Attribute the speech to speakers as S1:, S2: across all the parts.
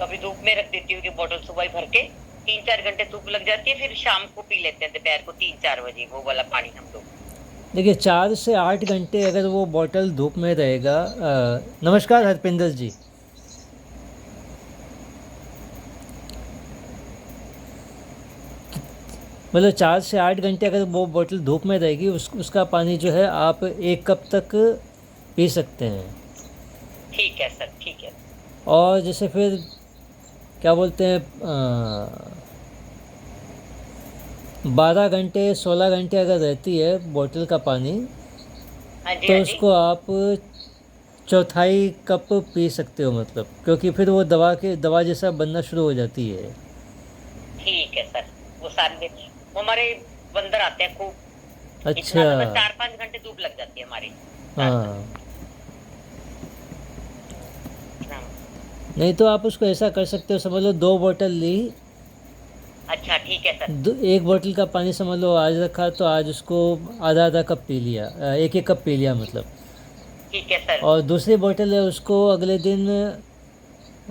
S1: कभी धूप में रख देती हूँ कि बोतल सुबह ही भर के 3-4 घंटे धूप लग जाती है, फिर शाम को पी लेते हैं दोपहर को 3-4 बजे वो वाला पानी हम लोग।
S2: देखिए 4 से 8 घंटे अगर वो बॉटल धूप में रहेगा। नमस्कार हरपिंदर जी। मतलब 4 से 8 घंटे अगर वो बोतल धूप में रहेगी उसका पानी जो है आप 1 कप तक पी सकते हैं।
S1: ठीक है सर, ठीक है।
S2: और जैसे फिर क्या बोलते हैं 12 घंटे 16 घंटे अगर रहती है बोतल का पानी
S1: हाँ जी,
S2: तो
S1: हाँ जी।
S2: उसको आप चौथाई कप पी सकते हो, मतलब क्योंकि फिर वो दवा जैसा बनना शुरू हो जाती है।
S1: ठीक है सर। वो सारे वो हमारे बंदर आते हैं खूब। इतना
S2: अच्छा।
S1: तो बस 4-5 घंटे धूप लग जाती है हमारी रात भर।
S2: हाँ।
S1: हाँ।
S2: नहीं तो आप उसको ऐसा कर सकते हो, समझ लो 2 बोतल ली।
S1: अच्छा ठीक है सर।
S2: 1 बोतल का पानी समझ लो आज रखा तो आज उसको आधा आधा कप पी लिया, 1 1 कप पी लिया मतलब।
S1: ठीक है सर।
S2: और दूसरी बोतल है उसको अगले दिन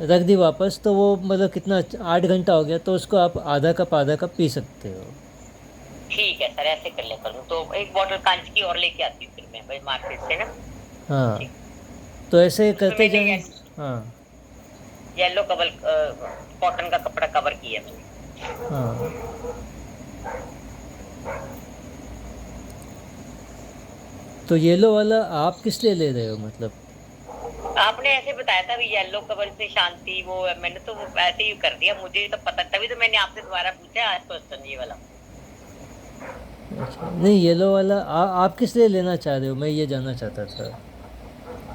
S2: रख दी वापस, तो वो मतलब कितना 8 घंटा हो गया तो उसको आप आधा कप पी सकते हो।
S1: ठीक है सर, ऐसे कर ले करूँ तो एक बोतल कांच की और लेके आती हूँ फिर मैं भाई मार्केट से ना।
S2: हाँ,
S1: ठीक।
S2: तो ऐसे
S1: उसमें
S2: करते
S1: मैंने
S2: जाएं।
S1: ये
S2: हाँ।
S1: येलो कवर, कॉटन का कपड़ा कवर किया मैंने।
S2: हाँ, तो येलो वाला आप किस लिए ले रहे हो मतलब?
S1: आपने ऐसे बताया था भी येलो कवर से शांति वो है, मैंने तो वो ऐसे ही कर दिया, मुझे तो पता, तभी तो मैंने आपसे दोबारा पूछा आज क्वेश्चन ये वाला।
S2: अच्छा, नहीं येलो वाला आप किस लिए लेना चाह रहे हो, मैं ये जानना चाहता था।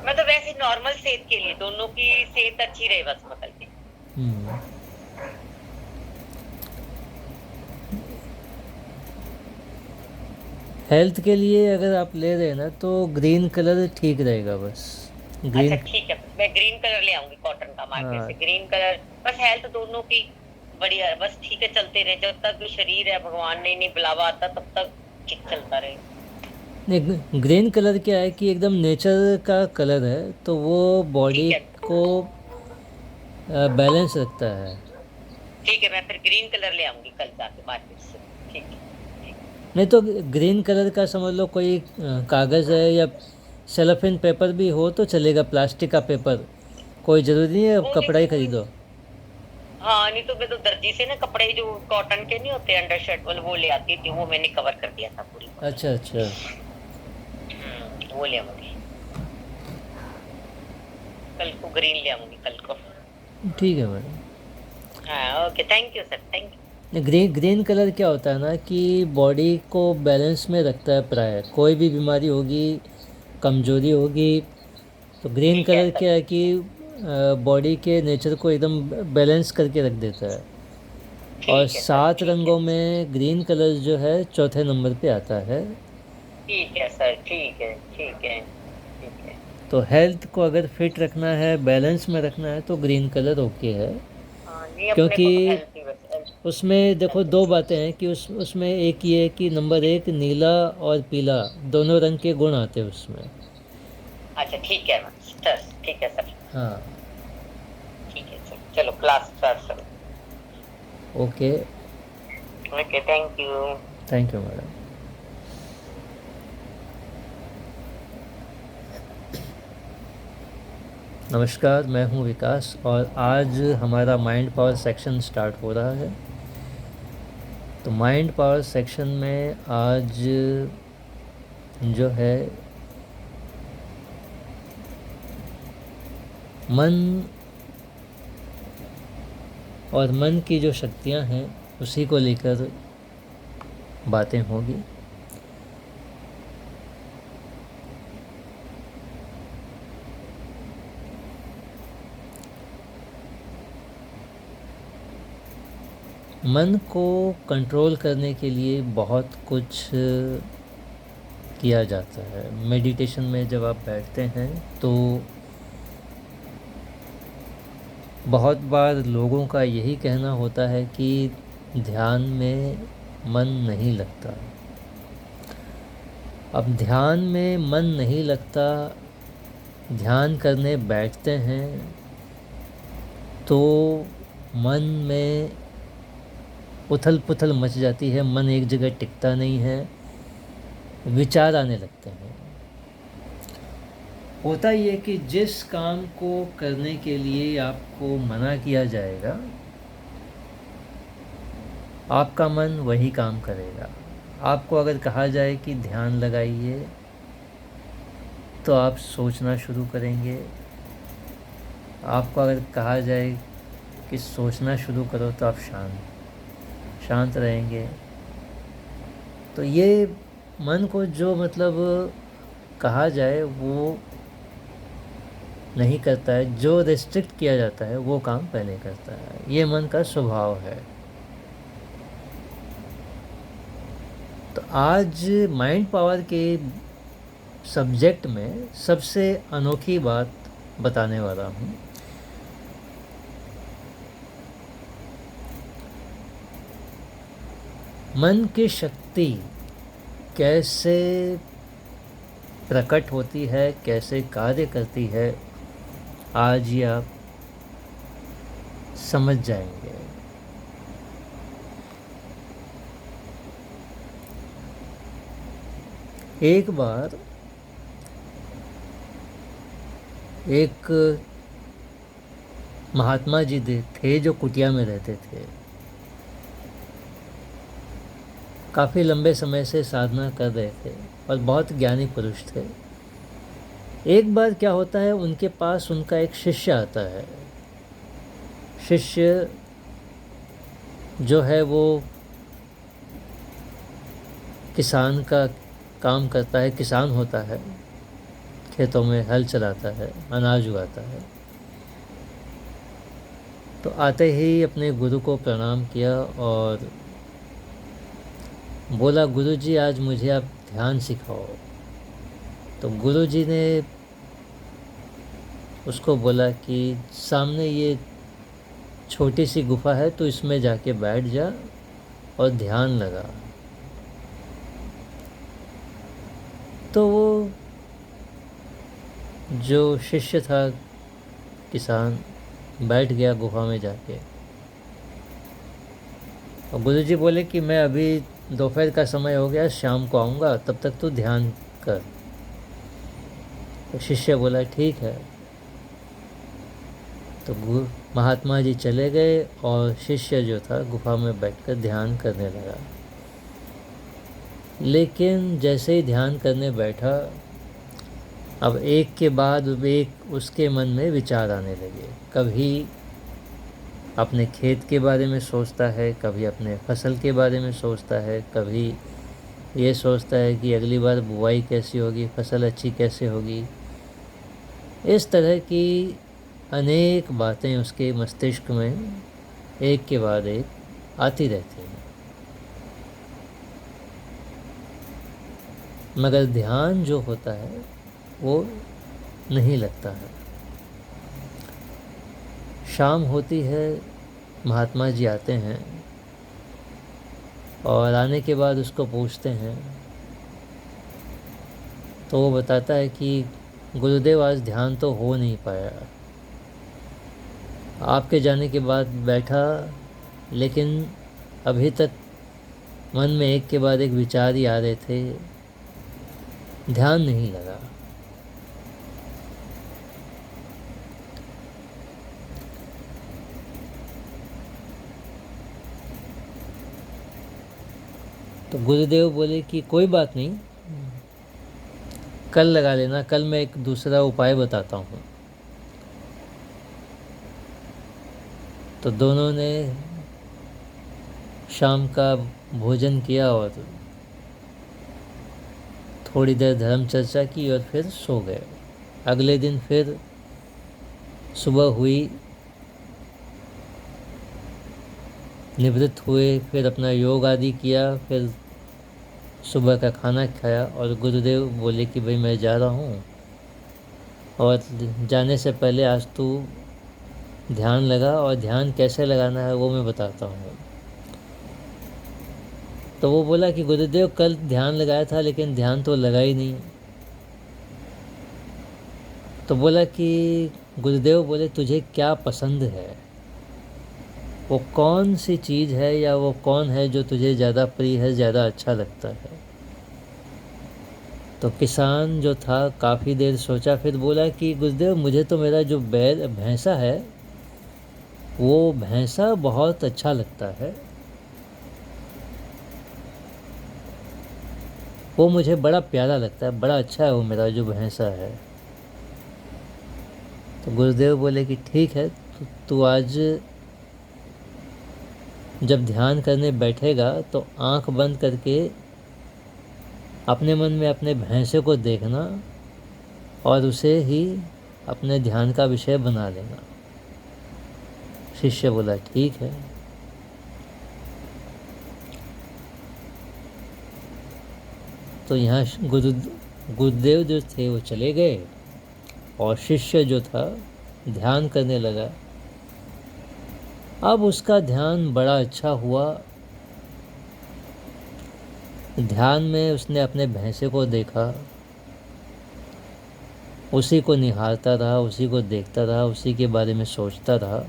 S1: मैं तो वैसे नॉर्मल सेहत के लिए, दोनों की सेहत अच्छी रहे बस मतलब के।
S2: हम्म। हेल्थ के लिए अगर आप ले रहे हैं ना तो ग्रीन कलर ठीक रहेगा बस।
S1: अच्छा
S2: ग्रीन।
S1: ठीक है, मैं ग्रीन कलर ले आऊंगी कॉटन का मार्केट
S2: हाँ।
S1: से, ग्रीन कलर। बस हेल्थ दोनों की बढ़िया है, बस ठीक है, चलते रहे जब तक शरीर है, भगवान ने नहीं बुलावा आता तब तक ठीक चलता रहे।
S2: नहीं, ग्रीन कलर क्या है कि एकदम नेचर का कलर है तो वो
S1: ठीक
S2: बॉडी
S1: है।
S2: को बैलेंस रखता है।
S1: ठीक है, मैं फिर ग्रीन कलर ले आऊंगी कल जाके मार्केट से। ठीक है। ठीक।
S2: नहीं तो ग्रीन कलर का समझ लो कोई कागज़ है या सेलोफेन पेपर भी हो तो चलेगा, प्लास्टिक का पेपर। कोई ज़रूरी नहीं है
S1: वो
S2: कपड़ा ही
S1: नहीं।
S2: खरीदो।
S1: हाँ, नहीं तो मैं तो दर्जी से ना कपड़े जो कॉटन के नहीं होते अंडर शर्ट वाले वो ले आती थी, वो मैंने कवर कर दिया था पूरी बोतल।
S2: अच्छा अच्छा।
S1: वो ले आऊंगी कल को, ग्रीन ले आऊंगी कल को।
S2: ठीक है मैडम।
S1: हाँ okay, thank you sir, thank you.
S2: Green green colour क्या होता है ना कि बॉडी को बैलेंस में रखता है, प्राय कोई भी बीमारी होगी, कमजोरी होगी तो ग्रीन
S1: ठीक है
S2: कलर
S1: सर।
S2: क्या है कि बॉडी के नेचर को एकदम बैलेंस करके रख देता है। और
S1: ठीक है सर,
S2: 7 रंगों में ग्रीन कलर जो है चौथे नंबर पे आता है।
S1: ठीक है सर, ठीक है, ठीक है, ठीक है।
S2: तो हेल्थ को अगर फिट रखना है, बैलेंस में रखना है तो ग्रीन कलर ओके है।
S1: हाँ नहीं, अपने
S2: क्योंकि
S1: को तो हेल्थ ही बस
S2: उसमें देखो
S1: हेल्थ।
S2: 2 बातें हैं कि उसमें एक ये है कि नंबर 1 नीला और पीला दोनों रंग के गुण आते हैं उसमें।
S1: अच्छा ठीक है सर, ठीक है सर।
S2: हाँ।
S1: ठीक है सर, चलो क्लास स्टार्ट करो।
S2: Okay.
S1: Okay, thank you.
S2: Thank you madam. नमस्कार, मैं हूँ विकास और आज हमारा माइंड पावर सेक्शन स्टार्ट हो रहा है। तो माइंड पावर सेक्शन में आज जो है मन और मन की जो शक्तियाँ हैं उसी को लेकर बातें होगी। मन को कंट्रोल करने के लिए बहुत कुछ किया जाता है। मेडिटेशन में जब आप बैठते हैं तो बहुत बार लोगों का यही कहना होता है कि ध्यान में मन नहीं लगता। अब ध्यान में मन नहीं लगता, ध्यान करने बैठते हैं तो मन में उथल पुथल मच जाती है, मन एक जगह टिकता नहीं है, विचार आने लगते हैं। होता ये कि जिस काम को करने के लिए आपको मना किया जाएगा, आपका मन वही काम करेगा। आपको अगर कहा जाए कि ध्यान लगाइए, तो आप सोचना शुरू करेंगे। आपको अगर कहा जाए कि सोचना शुरू करो, तो आप शांत रहेंगे। तो ये मन को जो मतलब कहा जाए वो नहीं करता है, जो रिस्ट्रिक्ट किया जाता है वो काम पहले करता है। ये मन का स्वभाव है। तो आज माइंड पावर के सब्जेक्ट में सबसे अनोखी बात बताने वाला हूँ। मन की शक्ति कैसे प्रकट होती है, कैसे कार्य करती है, आज ही आप समझ जाएंगे। एक बार एक महात्मा जी थे जो कुटिया में रहते थे। काफ़ी लंबे समय से साधना कर रहे थे और बहुत ज्ञानी पुरुष थे। एक बार क्या होता है, उनके पास उनका एक शिष्य आता है। शिष्य जो है वो किसान का काम करता है, किसान होता है, खेतों में हल चलाता है, अनाज उगाता है। तो आते ही अपने गुरु को प्रणाम किया और बोला, गुरुजी आज मुझे आप ध्यान सिखाओ। तो गुरुजी ने उसको बोला कि सामने ये छोटी सी गुफा है, तो इसमें जाके बैठ जा और ध्यान लगा। तो वो जो शिष्य था किसान बैठ गया गुफा में जाके। और गुरुजी बोले कि मैं अभी दोपहर का समय हो गया, शाम को आऊँगा, तब तक तू ध्यान कर। तो शिष्य बोला ठीक है। तो महात्मा जी चले गए और शिष्य जो था गुफा में बैठकर ध्यान करने लगा। लेकिन जैसे ही ध्यान करने बैठा, अब एक के बाद एक उसके मन में विचार आने लगे। कभी अपने खेत के बारे में सोचता है, कभी अपने फसल के बारे में सोचता है, कभी ये सोचता है कि अगली बार बुआई कैसी होगी, फसल अच्छी कैसे होगी। इस तरह की अनेक बातें उसके मस्तिष्क में एक के बाद एक आती रहती हैं। मगर ध्यान जो होता है वो नहीं लगता है। शाम होती है, महात्मा जी आते हैं और आने के बाद उसको पूछते हैं। तो वो बताता है कि गुरुदेव आज ध्यान तो हो नहीं पाया, आपके जाने के बाद बैठा, लेकिन अभी तक मन में एक के बाद एक विचार ही आ रहे थे, ध्यान नहीं लगा। तो गुरुदेव बोले कि कोई बात नहीं, कल लगा लेना, कल मैं एक दूसरा उपाय बताता हूँ। तो दोनों ने शाम का भोजन किया और थोड़ी देर धर्म चर्चा की और फिर सो गए। अगले दिन फिर सुबह हुई, निवृत्त हुए, फिर अपना योग आदि किया, फिर सुबह का खाना खाया और गुरुदेव बोले कि भाई मैं जा रहा हूँ और जाने से पहले आज तू ध्यान लगा, और ध्यान कैसे लगाना है वो मैं बताता हूँ। तो वो बोला कि गुरुदेव कल ध्यान लगाया था लेकिन ध्यान तो लगा ही नहीं। तो बोला कि गुरुदेव बोले तुझे क्या पसंद है, वो कौन सी चीज़ है या वो कौन है जो तुझे ज़्यादा प्रिय है, ज़्यादा अच्छा लगता है। तो किसान जो था काफ़ी देर सोचा, फिर बोला कि गुरुदेव मुझे तो मेरा जो बैल भैंसा है वो भैंसा बहुत अच्छा लगता है, वो मुझे बड़ा प्यारा लगता है, बड़ा अच्छा है वो मेरा जो भैंसा है। तो गुरुदेव बोले कि ठीक है, तो तू आज जब ध्यान करने बैठेगा तो आंख बंद करके अपने मन में अपने भैंसे को देखना और उसे ही अपने ध्यान का विषय बना लेना। शिष्य बोला ठीक है। तो यहाँ गुरुदेव जो थे वो चले गए और शिष्य जो था ध्यान करने लगा। अब उसका ध्यान बड़ा अच्छा हुआ। ध्यान में उसने अपने भैंसे को देखा, उसी को निहारता रहा, उसी को देखता रहा, उसी के बारे में सोचता रहा।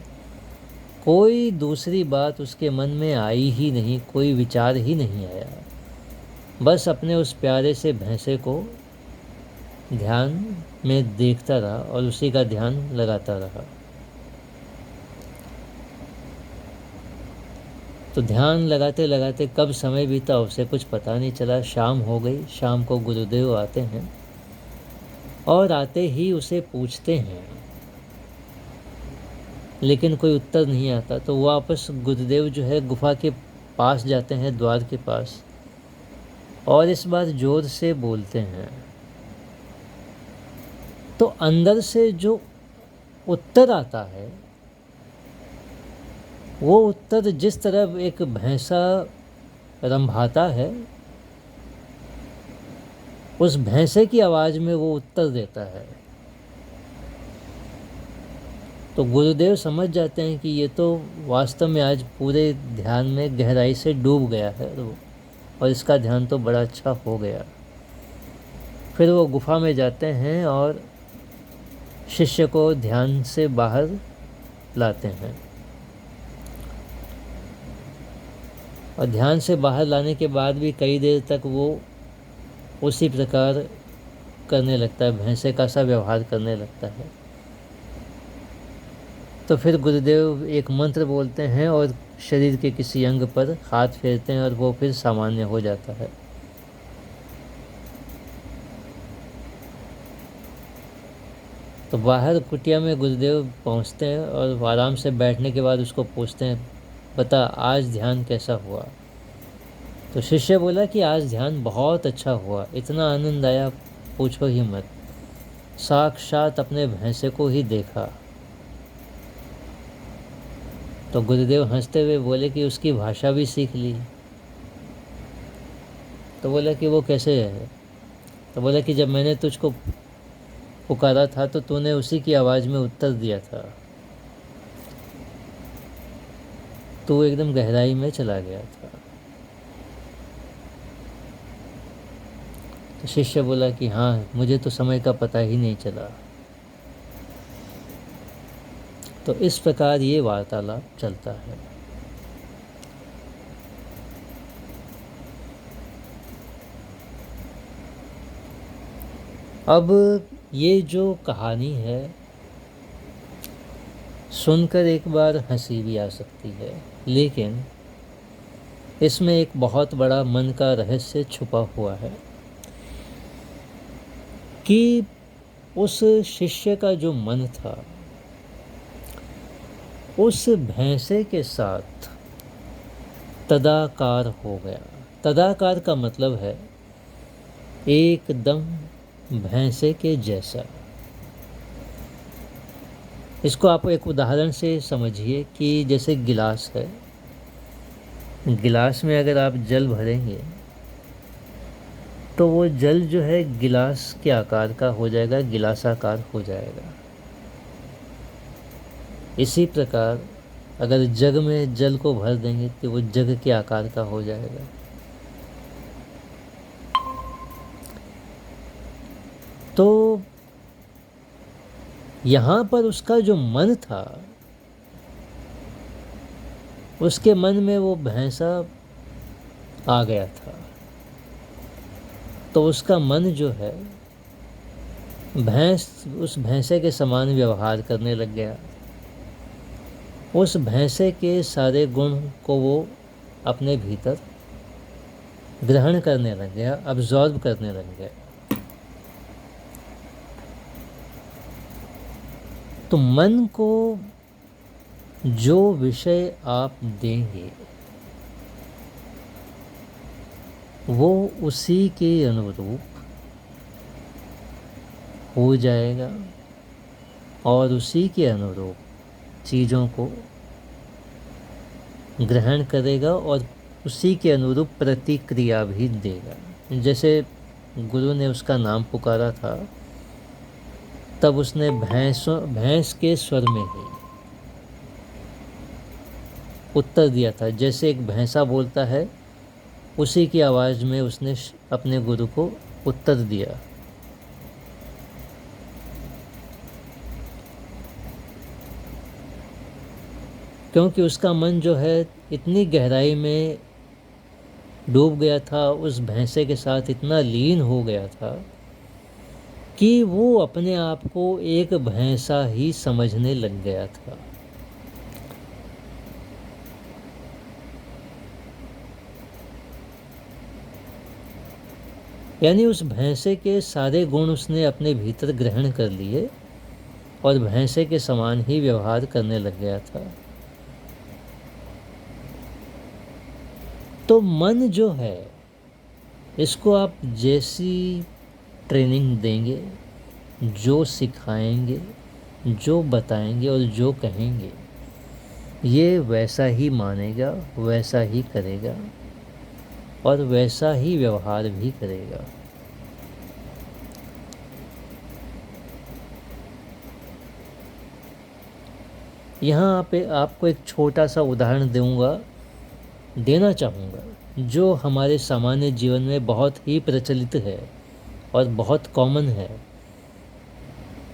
S2: कोई दूसरी बात उसके मन में आई ही नहीं, कोई विचार ही नहीं आया। बस अपने उस प्यारे से भैंसे को ध्यान में देखता रहा और उसी का ध्यान लगाता रहा। तो ध्यान लगाते लगाते कब समय बीता उसे कुछ पता नहीं चला। शाम हो गई। शाम को गुरुदेव आते हैं और आते ही उसे पूछते हैं, लेकिन कोई उत्तर नहीं आता। तो वापस गुरुदेव जो है गुफा के पास जाते हैं, द्वार के पास, और इस बार जोर से बोलते हैं। तो अंदर से जो उत्तर आता है वो उत्तर जिस तरह एक भैंसा रंभाता है, उस भैंसे की आवाज़ में वो उत्तर देता है। तो गुरुदेव समझ जाते हैं कि ये तो वास्तव में आज पूरे ध्यान में गहराई से डूब गया है और इसका ध्यान तो बड़ा अच्छा हो गया। फिर वो गुफा में जाते हैं और शिष्य को ध्यान से बाहर लाते हैं। और ध्यान से बाहर लाने के बाद भी कई देर तक वो उसी प्रकार करने लगता है, भैंसे का सा व्यवहार करने लगता है। तो फिर गुरुदेव एक मंत्र बोलते हैं और शरीर के किसी अंग पर हाथ फेरते हैं और वो फिर सामान्य हो जाता है। तो बाहर कुटिया में गुरुदेव पहुंचते हैं और आराम से बैठने के बाद उसको पूछते हैं, बता आज ध्यान कैसा हुआ। तो शिष्य बोला कि आज ध्यान बहुत अच्छा हुआ, इतना आनंद आया पूछो ही मत, साक्षात अपने भैंसे को ही देखा। तो गुरुदेव हंसते हुए बोले कि उसकी भाषा भी सीख ली। तो बोला कि वो कैसे है। तो बोला कि जब मैंने तुझको पुकारा था तो तूने उसी की आवाज़ में उत्तर दिया था, तो एकदम गहराई में चला गया था। तो शिष्य बोला कि हाँ, मुझे तो समय का पता ही नहीं चला। तो इस प्रकार ये वार्तालाप चलता है। अब ये जो कहानी है सुनकर एक बार हंसी भी आ सकती है, लेकिन इसमें एक बहुत बड़ा मन का रहस्य छुपा हुआ है कि उस शिष्य का जो मन था उस भैंसे के साथ तदाकार हो गया। तदाकार का मतलब है एकदम भैंसे के जैसा। इसको आप एक उदाहरण से समझिए कि जैसे गिलास है, गिलास में अगर आप जल भरेंगे तो वो जल जो है गिलास के आकार का हो जाएगा, गिलासाकार हो जाएगा। इसी प्रकार अगर जग में जल को भर देंगे तो वो जग के आकार का हो जाएगा। तो यहाँ पर उसका जो मन था उसके मन में वो भैंसा आ गया था। तो उसका मन जो है उस भैंसे के समान व्यवहार करने लग गया। उस भैंसे के सारे गुण को वो अपने भीतर ग्रहण करने लग गया, अब्जॉर्ब करने लग गया। तो मन को जो विषय आप देंगे वो उसी के अनुरूप हो जाएगा और उसी के अनुरूप चीज़ों को ग्रहण करेगा और उसी के अनुरूप प्रतिक्रिया भी देगा। जैसे गुरु ने उसका नाम पुकारा था, तब उसने भैंस के स्वर में ही उत्तर दिया था। जैसे एक भैंसा बोलता है उसी की आवाज़ में उसने अपने गुरु को उत्तर दिया। क्योंकि उसका मन जो है इतनी गहराई में डूब गया था, उस भैंसे के साथ इतना लीन हो गया था कि वो अपने आप को एक भैंसा ही समझने लग गया था। यानी उस भैंसे के सारे गुण उसने अपने भीतर ग्रहण कर लिए और भैंसे के समान ही व्यवहार करने लग गया था। तो मन जो है, इसको आप जैसी ट्रेनिंग देंगे, जो सिखाएंगे, जो बताएंगे और जो कहेंगे, ये वैसा ही मानेगा, वैसा ही करेगा और वैसा ही व्यवहार भी करेगा। यहाँ पे आपको एक छोटा सा उदाहरण देना चाहूँगा, जो हमारे सामान्य जीवन में बहुत ही प्रचलित है और बहुत कॉमन है।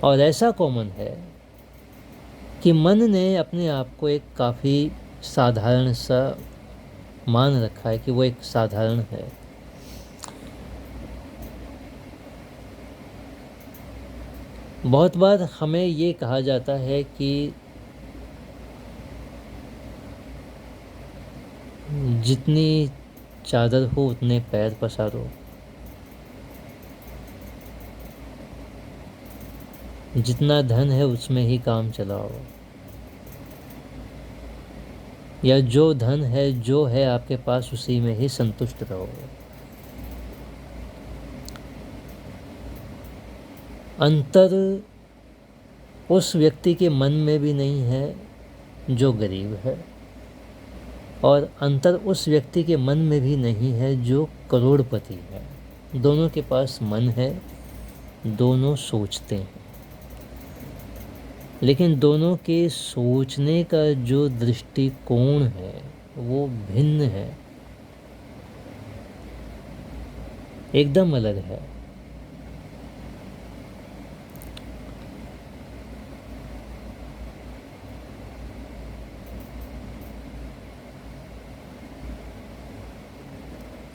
S2: और ऐसा कॉमन है कि मन ने अपने आप को एक काफ़ी साधारण सा मान रखा है कि वो एक साधारण है। बहुत बार हमें ये कहा जाता है कि जितनी चादर हो उतने पैर पसारो, जितना धन है उसमें ही काम चलाओ, या जो धन है जो है आपके पास उसी में ही संतुष्ट रहो। अंतर उस व्यक्ति के मन में भी नहीं है जो गरीब है, और अंतर उस व्यक्ति के मन में भी नहीं है जो करोड़पति है। दोनों के पास मन है, दोनों सोचते हैं, लेकिन दोनों के सोचने का जो दृष्टिकोण है वो भिन्न है, एकदम अलग है।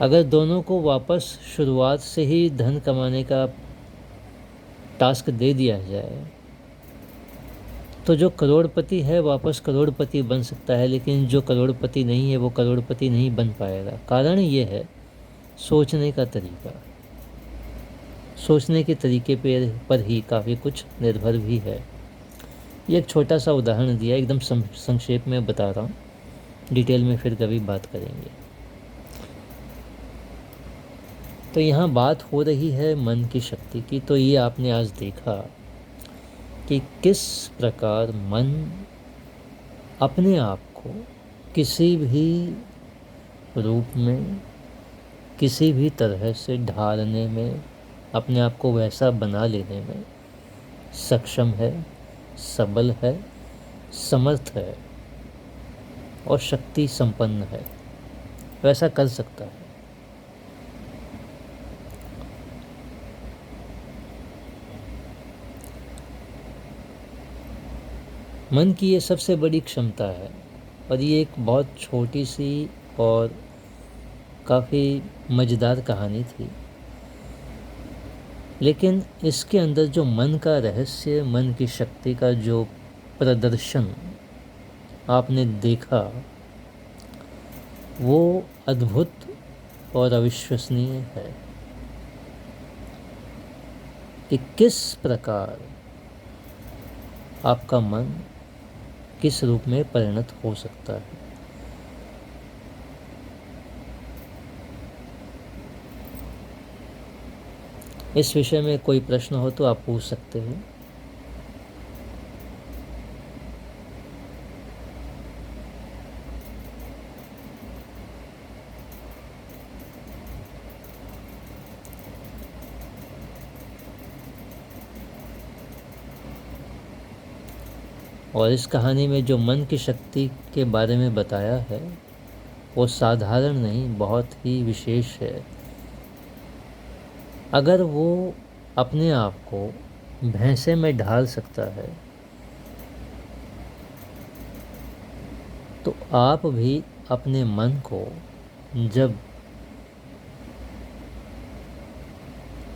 S2: अगर दोनों को वापस शुरुआत से ही धन कमाने का टास्क दे दिया जाए तो जो करोड़पति है वापस करोड़पति बन सकता है, लेकिन जो करोड़पति नहीं है वो करोड़पति नहीं बन पाएगा। कारण ये है सोचने का तरीका। सोचने के तरीके पर ही काफ़ी कुछ निर्भर भी है। ये एक छोटा सा उदाहरण दिया, एकदम संक्षेप में बता रहा हूँ, डिटेल में फिर कभी बात करेंगे। तो यहाँ बात हो रही है मन की शक्ति की। तो ये आपने आज देखा कि किस प्रकार मन अपने आप को किसी भी रूप में, किसी भी तरह से ढालने में, अपने आप को वैसा बना लेने में सक्षम है, सबल है, समर्थ है और शक्ति संपन्न है। वैसा कर सकता है। मन की ये सबसे बड़ी क्षमता है और ये एक बहुत छोटी सी और काफ़ी मज़ेदार कहानी थी, लेकिन इसके अंदर जो मन का रहस्य, मन की शक्ति का जो प्रदर्शन आपने देखा, वो अद्भुत और अविश्वसनीय है कि किस प्रकार आपका मन किस रूप में परिणत हो सकता है। इस विषय में कोई प्रश्न हो तो आप पूछ सकते हैं। और इस कहानी में जो मन की शक्ति के बारे में बताया है वो साधारण नहीं, बहुत ही विशेष है। अगर वो अपने आप को भैंसे में ढाल सकता है तो आप भी अपने मन को जब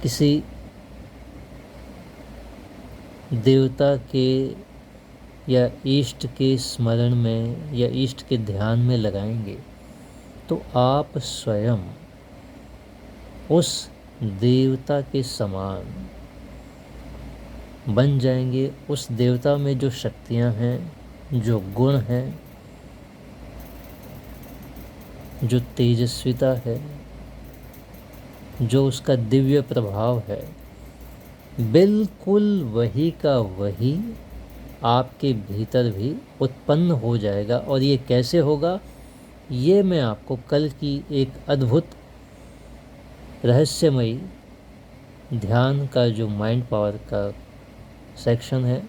S2: किसी देवता के या इष्ट के स्मरण में या इष्ट के ध्यान में लगाएंगे तो आप स्वयं उस देवता के समान बन जाएंगे। उस देवता में जो शक्तियां हैं, जो गुण हैं, जो तेजस्विता है, जो उसका दिव्य प्रभाव है, बिल्कुल वही का वही आपके भीतर भी उत्पन्न हो जाएगा। और ये कैसे होगा, ये मैं आपको कल की एक अद्भुत रहस्यमयी ध्यान का जो माइंड पावर का सेक्शन है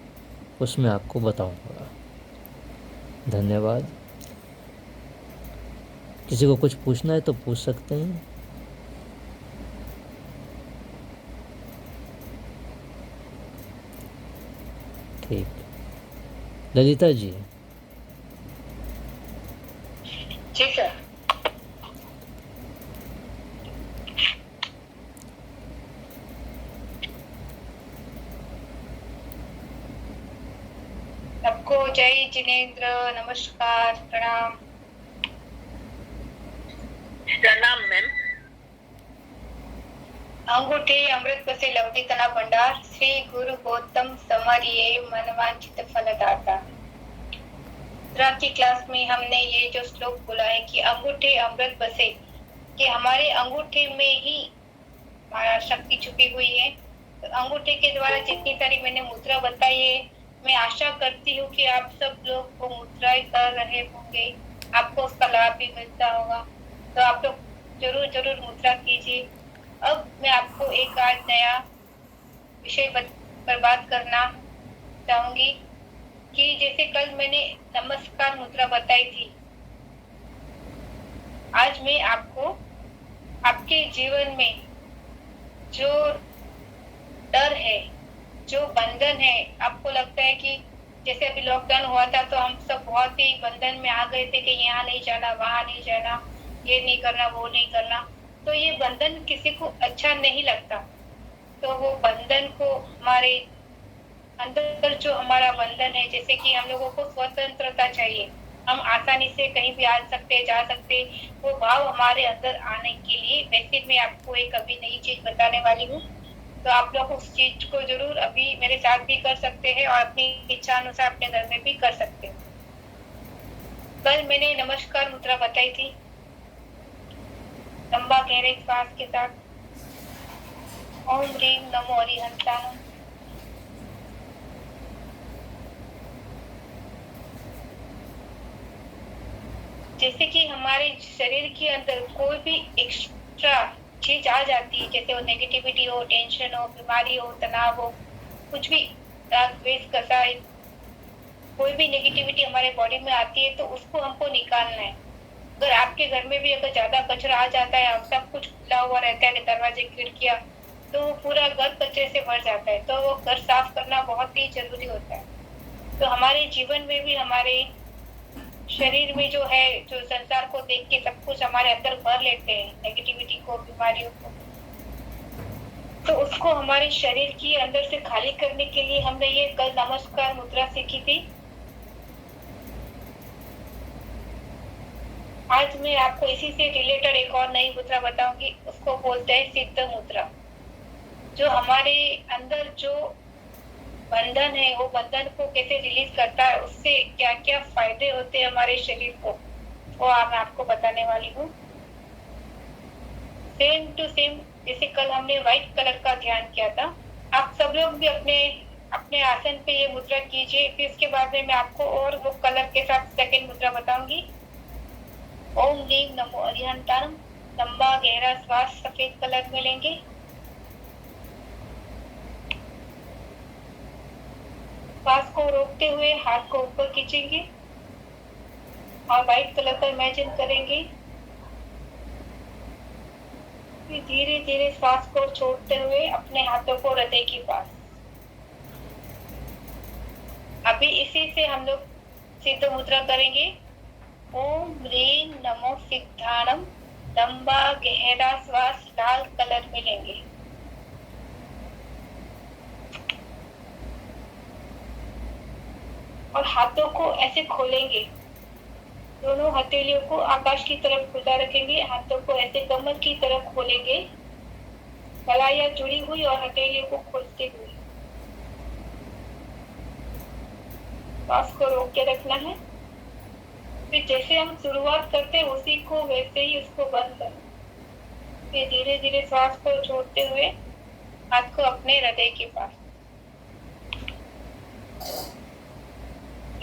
S2: उसमें आपको बताऊंगा। धन्यवाद। किसी को कुछ पूछना है तो पूछ सकते हैं। ठीक, ललिता जी।
S1: जी सर।
S3: सबको जय जिनेन्द्र, नमस्कार, प्रणाम।
S1: प्रणाम मैम।
S3: अंगूठे अमृत बसे लवटी तना भंडार, श्री गुरु गौतम समरिये मनवांचित फलदाता। की क्लास में हमने ये जो श्लोक बोला है कि अंगूठे अमृत बसे, कि हमारे अंगूठे में ही हमारा शक्ति छुपी हुई है। तो अंगूठे के द्वारा जितनी सारी मैंने मुद्रा बताई है, मैं आशा करती हूँ कि आप सब लोग वो मुद्राएं कर रहे होंगे, आपको उसका लाभ भी मिलता होगा। तो आप लोग जरूर जरूर मुद्रा कीजिए। अब मैं आपको एक आज नया विषय पर बात करना चाहूंगी कि जैसे कल मैंने नमस्कार मुद्रा बताई थी, आज मैं आपको आपके जीवन में जो डर है, जो बंधन है, आपको लगता है कि जैसे अभी लॉकडाउन हुआ था तो हम सब बहुत ही बंधन में आ गए थे कि यहाँ नहीं जाना, वहां नहीं जाना, ये नहीं करना, वो नहीं करना। तो ये बंधन किसी को अच्छा नहीं लगता। तो वो बंधन को हमारे अंदर जो हमारा बंधन है, जैसे कि हम लोगों को स्वतंत्रता चाहिए, हम आसानी से कहीं भी आ सकते, जा सकते, वो भाव हमारे अंदर आने के लिए वैसे मैं आपको एक अभी नई चीज बताने वाली हूँ। तो आप लोग उस चीज को जरूर अभी मेरे साथ भी कर सकते हैं और अपनी इच्छा अनुसार अपने घर में भी कर सकते हैं। कल मैंने नमस्कार मुद्रा बताई थी, लंबा गहरे श्वास के साथ ओम ह्रीम नमो अरिहंतानम। जैसे कि हमारे शरीर के अंदर कोई भी एक्स्ट्रा चीज आ जाती है, जैसे वो नेगेटिविटी हो, टेंशन हो, बीमारी हो, तनाव हो, कुछ भी राग द्वेष कसाई, कोई भी नेगेटिविटी हमारे बॉडी में आती है तो उसको हमको निकालना है। अगर आपके घर में भी अगर ज्यादा कचरा आ जाता है, सब कुछ खुला हुआ रहता है, दरवाजे खिड़कियां, तो वो पूरा घर कचरे से भर जाता है। तो वो घर साफ करना बहुत ही जरूरी होता है। तो हमारे जीवन में भी हमारे शरीर में जो है, जो संसार को देख के सब कुछ हमारे अंदर भर लेते हैं, नेगेटिविटी को, बीमारियों को, तो उसको हमारे शरीर की अंदर से खाली करने के लिए हमने ये कल नमस्कार मुद्रा सीखी थी। आज मैं आपको इसी से रिलेटेड एक और नई मुद्रा बताऊंगी, उसको बोलते हैं सिद्ध मुद्रा। जो हमारे अंदर जो बंधन है, वो बंधन को कैसे रिलीज करता है, उससे क्या क्या फायदे होते हैं हमारे शरीर को, वो मैं आपको बताने वाली हूँ। सेम टू सेम जैसे कल हमने व्हाइट कलर का ध्यान किया था, आप सब लोग भी अपने अपने आसन पे ये मुद्रा कीजिए। फिर इसके बाद में मैं आपको और वो कलर के साथ सेकंड मुद्रा बताऊंगी। ओम नीम नमो अरिहंतारम। लंबा गहरा श्वास सफेद कलर में लेंगे। श्वास को रोकते हुए हाथ को ऊपर खींचेंगे और व्हाइट कलर का इमेजिन करेंगे। फिर धीरे धीरे श्वास को छोड़ते हुए अपने हाथों को हृदय के पास। अभी इसी से हम लोग सिद्ध मुद्रा करेंगे। ओम ह्रीं नमो सिद्धाणम। लंबा गहरा श्वास लाल कलर में लेंगे। और हाथों को ऐसे खोलेंगे, दोनों हथेलियों को आकाश की तरफ खुला रखेंगे। हाथों को ऐसे कमर की तरफ खोलेंगे, कलाइयां जुड़ी हुई और हथेलियों को खोलते हुए। श्वास को रोक के रखना है। फिर जैसे हम शुरुआत करते हैं उसी को वैसे ही उसको बंद करना। फिर धीरे धीरे श्वास को छोड़ते हुए हाथ को अपने हृदय के पास।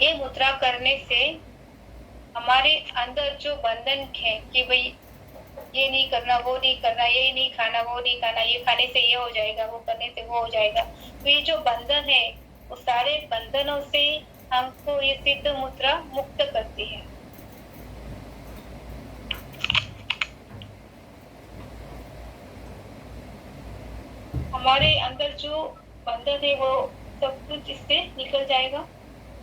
S3: ये मुद्रा करने से हमारे अंदर जो बंधन है कि भाई ये नहीं करना, वो नहीं करना, ये नहीं खाना, वो नहीं खाना, ये खाने से ये हो जाएगा, वो करने से वो हो जाएगा, तो ये जो बंधन है वो सारे बंधनों से हमको ये सिद्ध मुद्रा मुक्त करती है। हमारे अंदर जो बंधन है वो सब कुछ इससे निकल जाएगा।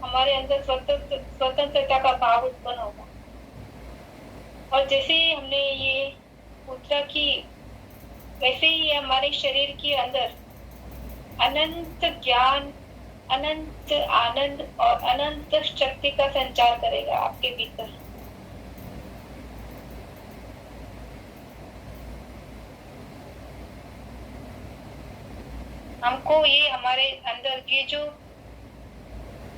S3: हमारे अंदर स्वतंत्रता का भाव उत्पन्न होगा। और जैसे ही हमने ये मुद्रा की, वैसे ही हमारे शरीर के अंदर अनंत ज्ञान, अनंत आनंद और अनंत शक्ति का संचार करेगा आपके भीतर। हमको ये हमारे अंदर ये जो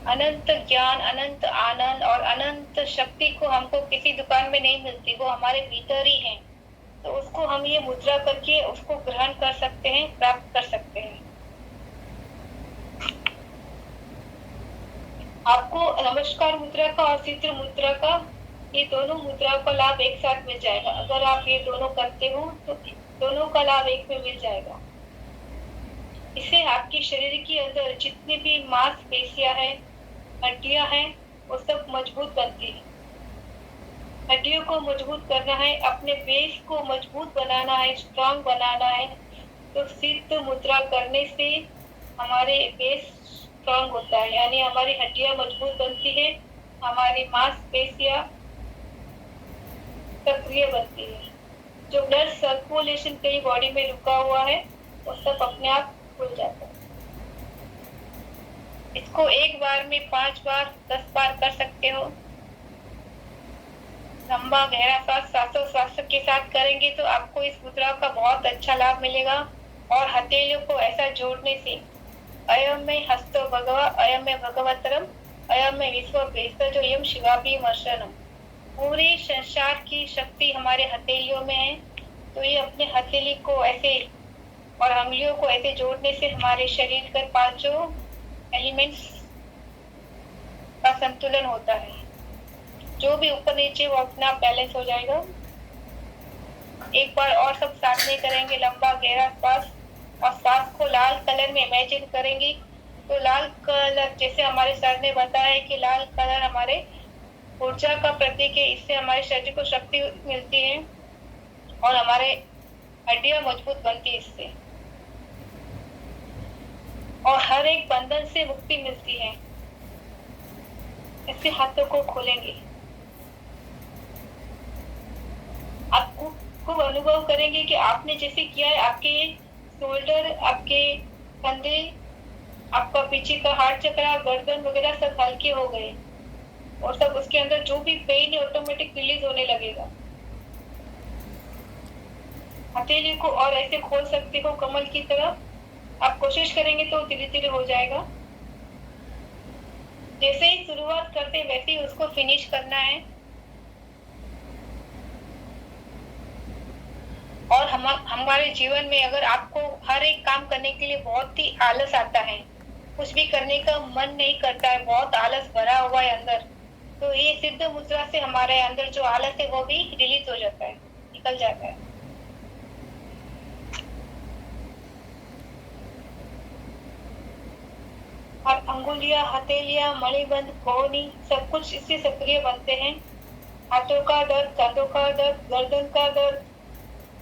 S3: अनंत ज्ञान, अनंत आनंद और अनंत शक्ति को हमको किसी दुकान में नहीं मिलती, वो हमारे भीतर ही है। तो उसको हम ये मुद्रा करके उसको ग्रहण कर सकते हैं, प्राप्त कर सकते हैं। आपको नमस्कार मुद्रा का और सिद्ध मुद्रा का, ये दोनों मुद्रा का लाभ एक साथ मिल जाएगा। अगर आप ये दोनों करते हो तो दोनों का लाभ एक में मिल जाएगा। इससे आपके शरीर के अंदर जितनी भी मांसपेशियां हैं, हड्डियां हैं, वो सब मजबूत बनती है। हड्डियों को मजबूत करना है, अपने बेस को मजबूत बनाना है, स्ट्रांग बनाना है, तो सिद्ध मुद्रा करने से हमारे बेस स्ट्रांग होता है, यानी हमारी हड्डियां मजबूत बनती है, हमारी मांसपेशियां सक्रिय बनती है। जो ब्लड सर्कुलेशन कहीं बॉडी में रुका हुआ है वो सब अपने आप खुल जाता है। इसको एक बार में 5 बार 10 बार कर सकते हो। लंबा गहरा श्वास श्वासोच्छ्वास के साथ करेंगे तो आपको इस मुद्रा का बहुत अच्छा लाभ मिलेगा। और हथेलियों को ऐसा जोड़ने से अयम में हस्तो भगवा, अयम में भगवतरम, अयम में विश्व भेषजो यम शिवाभीम अर्शनम। पूरे संसार की शक्ति हमारे हथेलियों में है। तो ये अपने हथेली को ऐसे और अंगुलियों को ऐसे जोड़ने से हमारे शरीर के पांचों एलिमेंट्स का संतुलन होता है। जो भी ऊपर नीचे वो अपना बैलेंस हो जाएगा। एक बार और सब साथ में करेंगे। लंबा गहरा श्वास और श्वास को लाल कलर में इमेजिन करेंगे। तो लाल कलर, जैसे हमारे सर ने बताया है कि लाल कलर हमारे ऊर्जा का प्रतीक है। इससे हमारे शरीर को शक्ति मिलती है और हमारे हड्डियां मजबूत बनती है इससे, और हर एक बंधन से मुक्ति मिलती है। इससे हाथों को खोलेंगे, खूब अनुभव करेंगे कि आपने जैसे किया है, आपके शोल्डर, आपके कंधे, आपका पीछे का हार्ट चक्र, गर्दन वगैरह सब हल्के हो गए और सब उसके अंदर जो भी पेन है ऑटोमेटिक रिलीज होने लगेगा। हथेली को और ऐसे खोल सकते हो कमल की तरह, आप कोशिश करेंगे तो धीरे धीरे हो जाएगा। जैसे ही शुरुआत करते वैसे ही उसको फिनिश करना है। और हमारे जीवन में अगर आपको हर एक काम करने के लिए बहुत ही आलस आता है, कुछ भी करने का मन नहीं करता है, बहुत आलस भरा हुआ है अंदर, तो ये सिद्ध मुद्रा से हमारे अंदर जो आलस है वो भी रिलीज हो जाता है, निकल जाता है। और अंगुलियां, हथेलियां, मणिबंध, कोहनी सब कुछ इससे सक्रिय बनते हैं। हाथों का दर्द, कंधों का दर्द, गर्दन का दर्द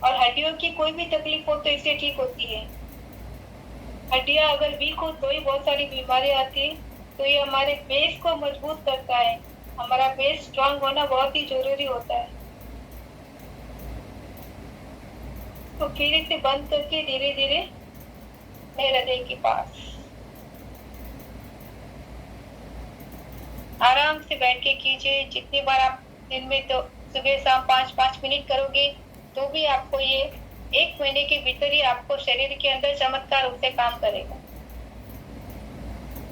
S3: और हड्डियों की कोई भी तकलीफ हो तो इससे ठीक होती है। हड्डियां अगर वीक हो तो ही बहुत सारी बीमारियां आती है। तो ये हमारे बेस को मजबूत करता है। हमारा बेस स्ट्रांग होना बहुत ही जरूरी होता है। तो फिर इसे बंद करके धीरे धीरे मेरे हृदय के पास आराम से बैठ के कीजिए। जितनी बार आप दिन में तो सुबह शाम 5-5 मिनट करोगे तो भी आपको ये 1 महीने के भीतर ही आपको शरीर के अंदर चमत्कार रूप से काम करेगा।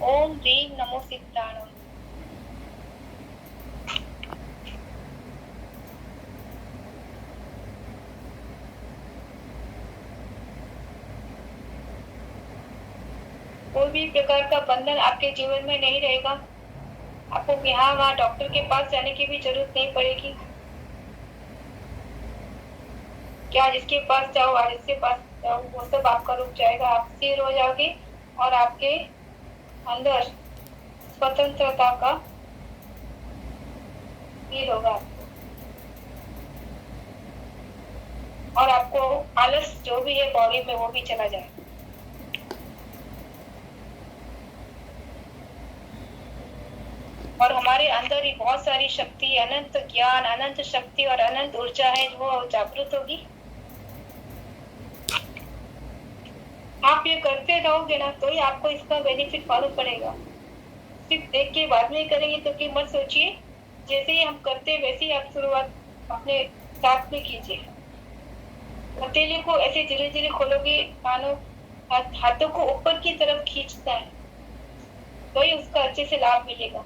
S3: ओम ह्रीम नमो सिद्धाणम। कोई भी प्रकार का बंधन आपके जीवन में नहीं रहेगा। आपको यहाँ वहाँ डॉक्टर के पास जाने की भी जरूरत नहीं पड़ेगी। क्या जिसके पास जाओ और जिसके पास जाओ वो सब आपका रुक जाएगा। आप स्थिर हो जाओगे और आपके अंदर स्वतंत्रता का फील होगा आपको। और आपको आलस जो भी है बॉडी में वो भी चला जाएगा। और हमारे अंदर ही बहुत सारी शक्ति, अनंत ज्ञान, अनंत शक्ति और अनंत ऊर्जा है वो जागृत होगी। आप ये करते रहोगे ना तो ही आपको इसका बेनिफिट मालूम पड़ेगा। सिर्फ देख के बाद में करेंगे तो कि मत सोचिए। जैसे ही हम करते वैसे ही आप शुरुआत अपने साथ में कीजिए। हथेली को ऐसे धीरे धीरे खोलोगे, हाथों को ऊपर की तरफ खींचना है तो ही उसका अच्छे से लाभ मिलेगा।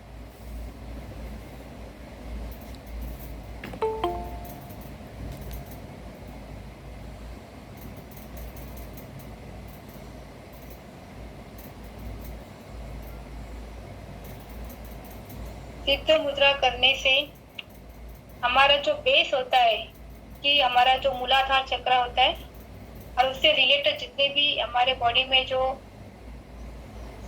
S3: सिद्ध मुद्रा करने से हमारा जो बेस होता है कि हमारा जो मूलाधार चक्र होता है और उससे रिलेटेड जितने भी हमारे बॉडी में जो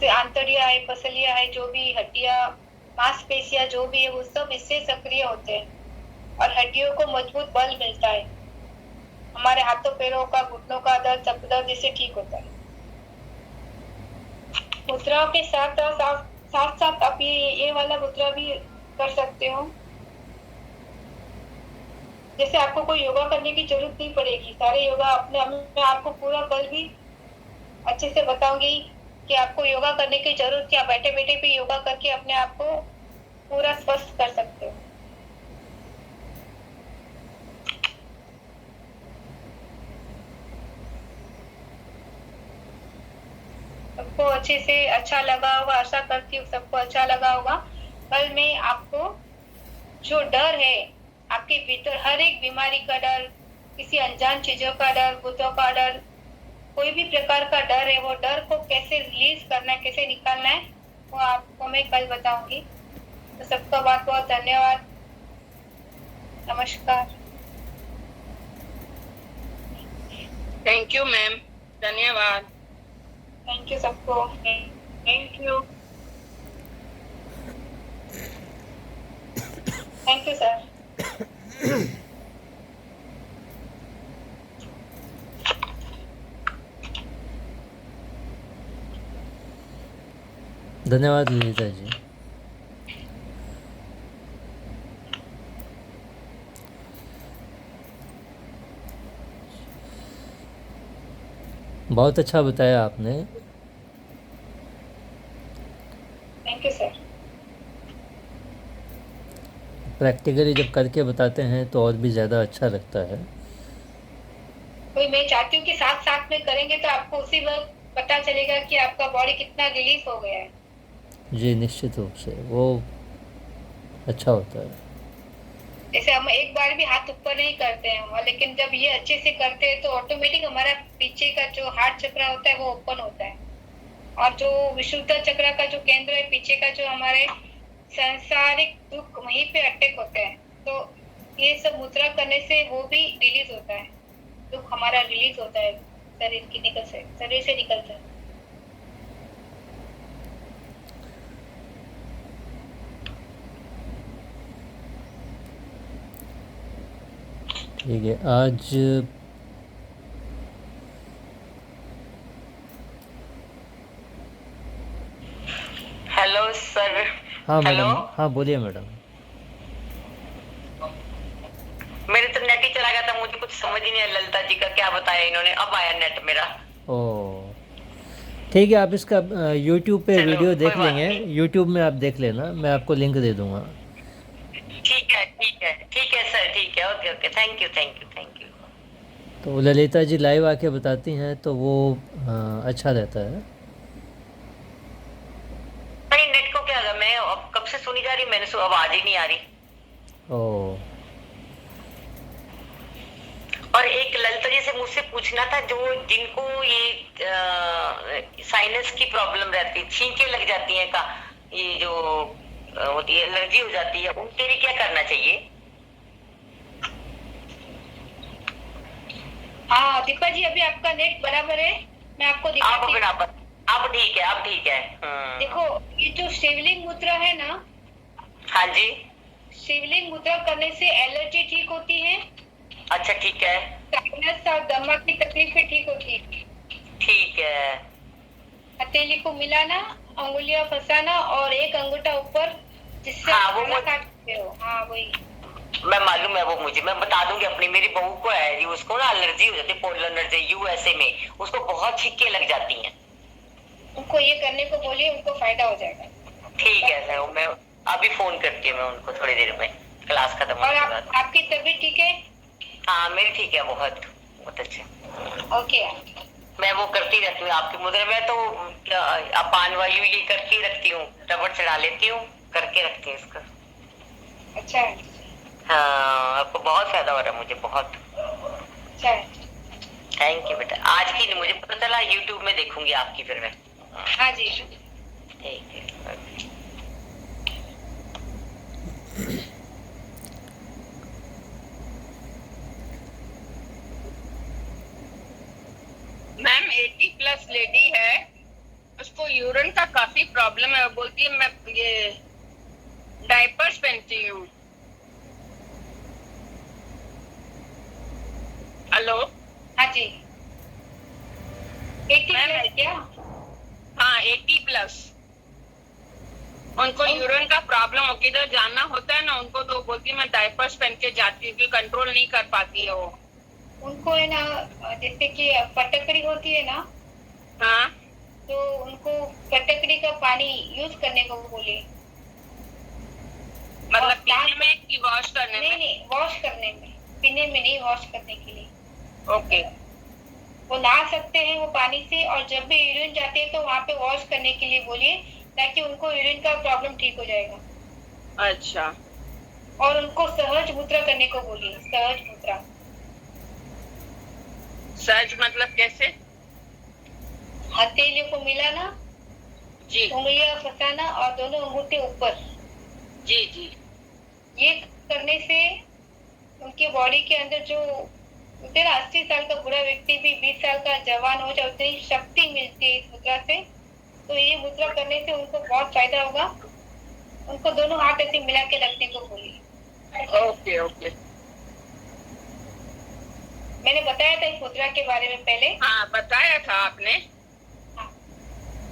S3: आंतड़िया है, पसलियां है, जो भी हड्डियां, मांसपेशियां जो भी है वो सब इससे सक्रिय होते हैं और हड्डियों को मजबूत बल मिलता है। हमारे हाथों पैरों का, घुटनों का दर्द, सब दर्द इससे ठीक होता है। मुद्राओं के साथ साथ आप ये वाला मुद्रा भी कर सकते हो। जैसे आपको कोई योगा करने की जरूरत नहीं पड़ेगी। सारे योगा अपने मैं आपको पूरा कल भी अच्छे से बताऊंगी कि आपको योगा करने की जरूरत क्या, बैठे बैठे भी योगा करके अपने आप को पूरा स्वस्थ कर सकते हो। सबको अच्छे से अच्छा लगा होगा, आशा करती हूँ सबको अच्छा लगा होगा। कल मैं आपको जो डर है आपके भीतर, हर एक बीमारी का डर, किसी अनजान चीजों का डर, भूतों का डर, कोई भी प्रकार का डर है, वो डर को कैसे रिलीज करना है, कैसे निकालना है वो आपको मैं कल बताऊंगी। तो सबका बहुत बहुत धन्यवाद। नमस्कार।
S1: थैंक यू मैम, धन्यवाद।
S3: थैंक यू सबको।
S1: Thank you.
S3: Thank you sir.
S2: धन्यवाद ललिता जी। बहुत अच्छा बताया आपने।
S3: Thank you sir.
S2: प्रैक्टिकली जब करके बताते हैं तो और भी ज़्यादा अच्छा लगता है।
S3: कोई मैं चाहती हूँ कि साथ साथ में करेंगे तो आपको उसी वक्त पता चलेगा कि आपका बॉडी कितना रिलीफ हो गया है।
S2: जी निश्चित रूप से वो अच्छा होता है।
S3: जैसे हम एक बार भी हाथ ऊपर नहीं करते हैं, और लेकिन जब ये अच्छे से करते हैं तो ऑटोमेटिक हमारा पीछे का जो हार्ट चक्र होता है वो ओपन होता है, और जो विशुद्ध चक्र का जो केंद्र है पीछे का, जो हमारे सांसारिक दुख वहीं पे अटैक होते हैं, तो ये सब मुद्रा करने से वो भी रिलीज होता है, दुख हमारा रिलीज होता है, शरीर से निकलता है।
S2: ठीक है। आज
S1: हेलो सर।
S2: हाँ
S1: हेलो,
S2: मैडम, हाँ बोलिए मैडम।
S1: मेरे तो नेट ही चला गया था, मुझे कुछ समझ ही नहीं आया ललिता जी का क्या बताया इन्होंने। अब आया नेट मेरा।
S2: ओ ठीक है, आप इसका यूट्यूब पे
S1: चलो,
S2: वीडियो देख
S1: कोई बात
S2: लेंगे,
S1: नहीं।
S2: यूट्यूब में आप देख लेना, मैं आपको लिंक दे दूँगा।
S1: ठीक है, ठीक है, ठीक है सर, ठीक है, okay okay, thank you thank you thank you.
S2: तो ललिता जी लाइव आके बताती हैं तो वो अच्छा रहता है।
S1: नहीं, नेट को क्या होगा, मैं अब कब से सुनी जा रही, मैंने आवाज ही नहीं आ रही।
S2: ओ
S1: और एक ललिता जी से मुझसे पूछना था, जो जिनको ये साइनस की प्रॉब्लम रहती है, छींकें लग जाती हैं का, ये जो होती है, एलर्जी हो जाती है, उनके लिए क्या करना चाहिए?
S3: हाँ दीपा जी, अभी आपका नेट बराबर है, मैं आपको
S1: आप
S3: दिखाती हूँ।
S1: बराबर, आप ठीक है, आप ठीक है।
S3: देखो, ये जो शिवलिंग मुद्रा है ना,
S1: हाँ जी।
S3: शिवलिंग मुद्रा करने से एलर्जी ठीक होती है,
S1: अच्छा ठीक है।
S3: साइनस और दमा की तकलीफें ठीक होती है।
S1: ठीक है।
S3: हथेली को मिलाना, अंगुलियां फंसाना और एक अंगूठा ऊपर, जिससे
S1: हाँ,
S3: आप
S1: वो
S3: खाना खाते हो। हाँ वही।
S1: मैं मालूम है वो, मुझे मैं बता दूंगी अपनी, मेरी बहू को है जी, उसको ना एलर्जी हो जाती है, पोलर एलर्जी, यूएसए में उसको बहुत छींकें लग जाती हैं।
S3: उनको ये करने को बोलिए, उनको फायदा हो जाएगा।
S1: ठीक है सर, मैं अभी फोन करती हूँ मैं उनको थोड़ी देर में, क्लास खत्म
S3: और
S1: होने के बाद।
S3: आपकी तबीयत ठीक है?
S1: हाँ मेरी ठीक है, बहुत बहुत अच्छे।
S3: ओके।
S1: मैं वो करती रहती हूँ आपकी मुद्रा में, तो अपान वायु ये करके रखती हूँ, रबड़ चढ़ा लेती हूँ, करके रखती हूँ इसका।
S3: अच्छा है।
S1: हाँ, आपको बहुत फायदा हो रहा है मुझे, बहुत।
S3: अच्छा है।
S1: थैंक यू बेटा। आज की नहीं मुझे पता चला, यूट्यूब में देखूंगी आपकी फिर मैं।
S3: हाँ जी।
S1: ठीक है।
S4: मैम 80+ लेडी है, उसको यूरिन का काफी प्रॉब्लम है, वो बोलती है मैं ये डायपर्स पहनती हूँ। हेलो।
S3: हाँ जी। 80
S4: मैम,
S3: है क्या?
S4: हाँ 80+। उनको यूरिन का प्रॉब्लम हो, किधर जाना होता है ना उनको, तो बोलती है मैं डायपर्स पहन के जाती हूँ, क्योंकि कंट्रोल नहीं कर पाती है वो।
S3: उनको है ना, जैसे कि फटकड़ी होती है ना,
S4: हाँ,
S3: तो उनको फटकड़ी का पानी यूज करने को बोलिए।
S4: मतलब पीने में कि वॉश करने
S3: नहीं
S4: में?
S3: नहीं, वॉश करने में, पीने में नहीं, वॉश करने के लिए।
S4: ओके।
S3: वो नहा सकते हैं वो पानी से, और जब भी यूरिन जाते हैं तो वहाँ पे वॉश करने के लिए बोलिए, ताकि उनको यूरिन का प्रॉब्लम ठीक हो जाएगा।
S4: अच्छा।
S3: और उनको सहज मुद्रा करने को बोलिए, सहज मुद्रा।
S4: सर्च मतलब कैसे?
S3: हथेलियों को मिलाना,
S4: जी
S3: उंगलियां फंसाना और दोनों अंगूठे ऊपर।
S4: जी जी।
S3: ये करने से उनकी बॉडी के अंदर जो होते ना, 80 साल का बुरा व्यक्ति भी 20 साल का जवान हो जाए, उतनी शक्ति मिलती है इस मुद्रा से। तो ये मुद्रा करने से उनको बहुत फायदा होगा। उनको दोनों हाथ ऐसे मिला के रखने को बोलिए।
S4: Okay okay.
S3: मैंने बताया था इस मुद्रा के बारे में पहले।
S4: हाँ बताया था आपने,
S3: हाँ।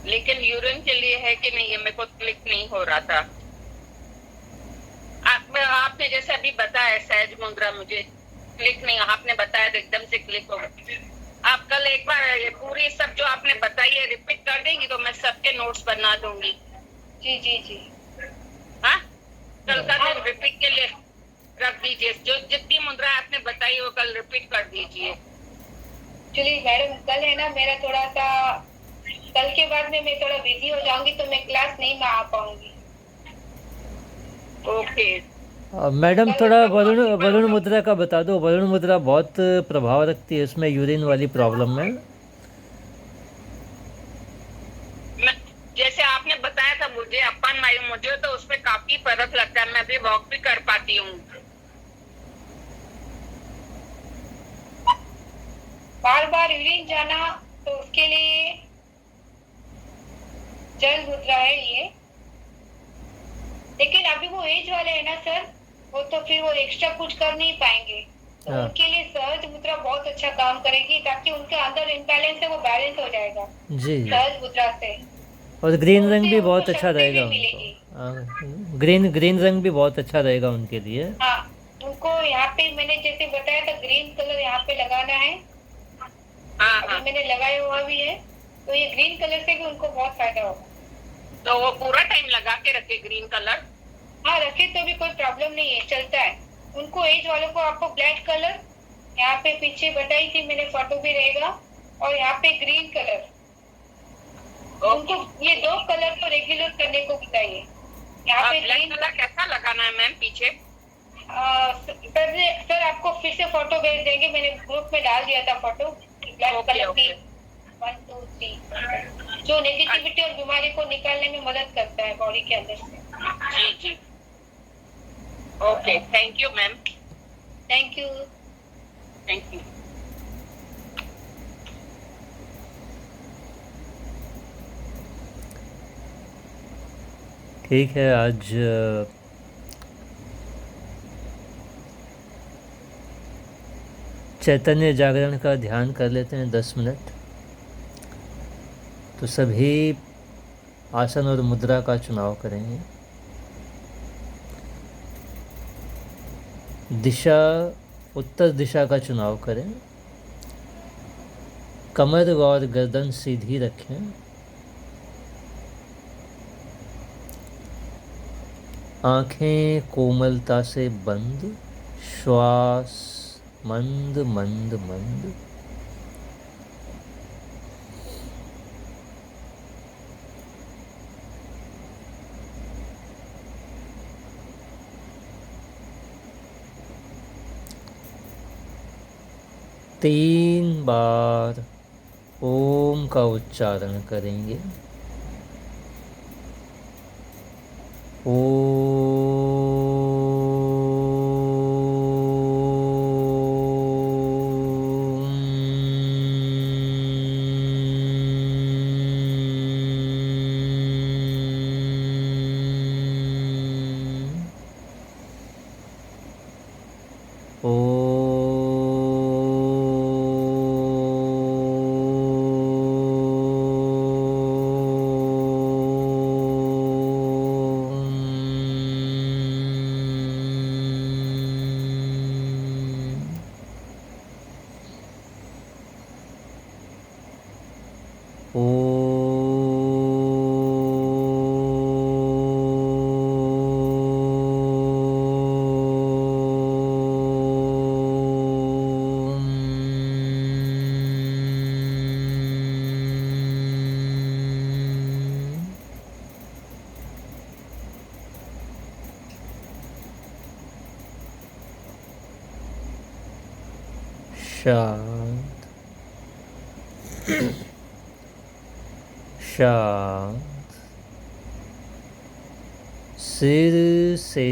S4: लेकिन यूरिन के लिए है कि नहीं, ये मेरे को क्लिक नहीं हो रहा था। आपने जैसे अभी बताया सहज मुद्रा, मुझे क्लिक नहीं, आपने बताया तो एकदम से क्लिक हो गया। आप कल एक बार ये पूरी सब जो आपने बताई है रिपीट कर देंगी तो मैं सबके नोट्स बना दूंगी।
S3: जी जी जी।
S4: हाँ, कल का दिन रिपीट के लिए रख दीजिए। जो जितनी मुद्रा आपने बताई वो कल रिपीट कर दीजिए।
S3: एक्चुअली मैडम कल है ना मेरा थोड़ा सा, कल के बाद में मैं थोड़ा बिजी हो जाऊंगी तो मैं क्लास नहीं में आ पाऊंगी।
S4: ओके।
S2: मैडम थोड़ा वरुण वरुण मुद्रा का बता दो। वरुण मुद्रा बहुत प्रभाव रखती है इसमें यूरिन वाली प्रॉब्लम में।
S4: जैसे आपने बताया था मुझे अपन वायु, मुझे तो उसमें काफी फर्क लगता है। मैं अभी वॉक भी कर पाती हूँ।
S3: बार बार यूरिन जाना तो उसके लिए जल मुद्रा है ये। लेकिन अभी वो एज वाले है ना सर, वो तो फिर वो एक्स्ट्रा कुछ कर नहीं पाएंगे, तो
S2: हाँ।
S3: उनके लिए सहज मुद्रा बहुत अच्छा काम करेगी, ताकि उनके अंदर इम्बैलेंस है वो बैलेंस हो जाएगा
S2: जी।
S3: सहज मुद्रा से।
S2: और ग्रीन रंग
S3: उससे
S2: भी
S3: उनको
S2: बहुत अच्छा
S3: शक्ति
S2: रहेगा
S3: भी
S2: उनको।
S3: मिलेगी।
S2: हाँ, ग्रीन रंग भी बहुत अच्छा रहेगा उनके लिए।
S3: हाँ, उनको यहाँ पे मैंने जैसे बताया था ग्रीन कलर यहाँ पे लगाना है।
S4: हाँ
S3: अभी
S4: हाँ,
S3: मैंने लगाया हुआ भी है, तो ये ग्रीन कलर से भी उनको बहुत फायदा होगा।
S4: तो वो पूरा टाइम लगा के रखे ग्रीन कलर।
S3: हाँ, रखे तो भी कोई प्रॉब्लम नहीं है, चलता है। उनको एज वालों को आपको ब्लैक कलर यहाँ पे पीछे बताई थी मैंने, फोटो भी रहेगा, और यहाँ पे ग्रीन कलर। उनको ये दो कलर को रेगुलर करने को बताइए। यहाँ पे
S4: ब्लैक
S3: ग्रीन
S4: कलर कैसा लगाना है मैम पीछे?
S3: सर आपको फिर से फोटो भेज देंगे, मैंने ग्रुप में डाल दिया था फोटो ब्लैक
S4: ओके,
S3: कलर की।
S4: ओके।
S3: 1 2 3 जो नेगेटिविटी और बीमारी को निकालने में मदद करता है बॉडी के अंदर से।
S4: जी जी। Okay, thank you ma'am.
S3: Thank you.
S4: Thank you.
S2: ठीक है, आज चैतन्य जागरण का ध्यान कर लेते हैं 10 मिनट। तो सभी आसन और मुद्रा का चुनाव करेंगे। दिशा उत्तर दिशा का चुनाव करें। कमर और गर्दन सीधी रखें। आंखें कोमलता से बंद। श्वास मंद मंद मंद। तीन बार ओम का उच्चारण करेंगे। शांत शांत। सिर से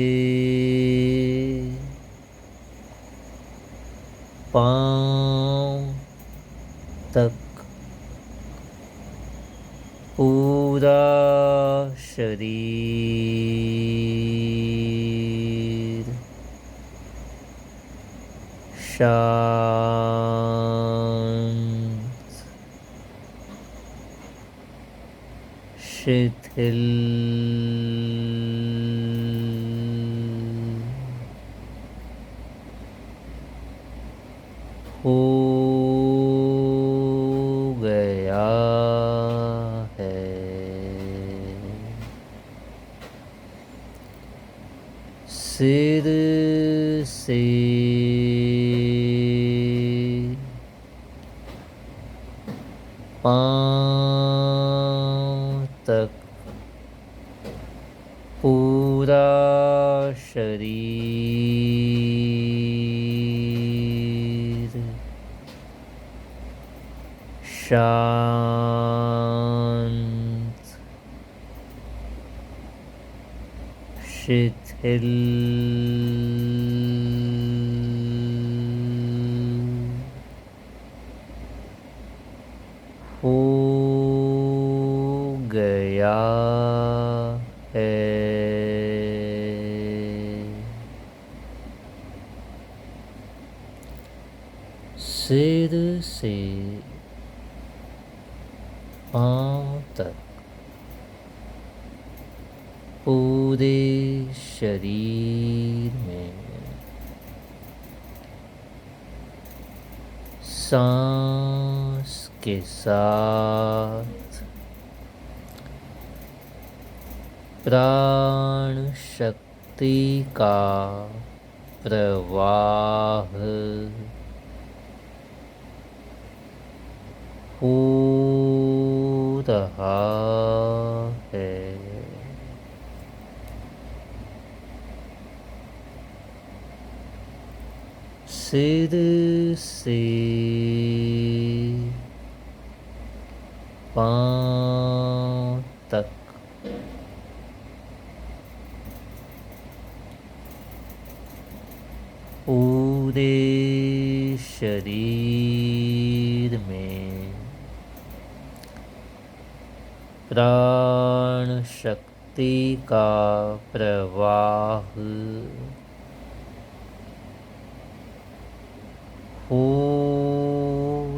S2: पांव तक पूरा शरीर शांत शिथिल हो। सिर से पाँव तक पूरा शरीर शांत, शिथिल हो गया है। सिर से पाँव तक पूरे शरीर में सांस के साथ प्राण शक्ति का प्रवाह हो रहा है। सिर से पाँव तक पूरे शरीर में प्राण शक्ति का प्रवाह हो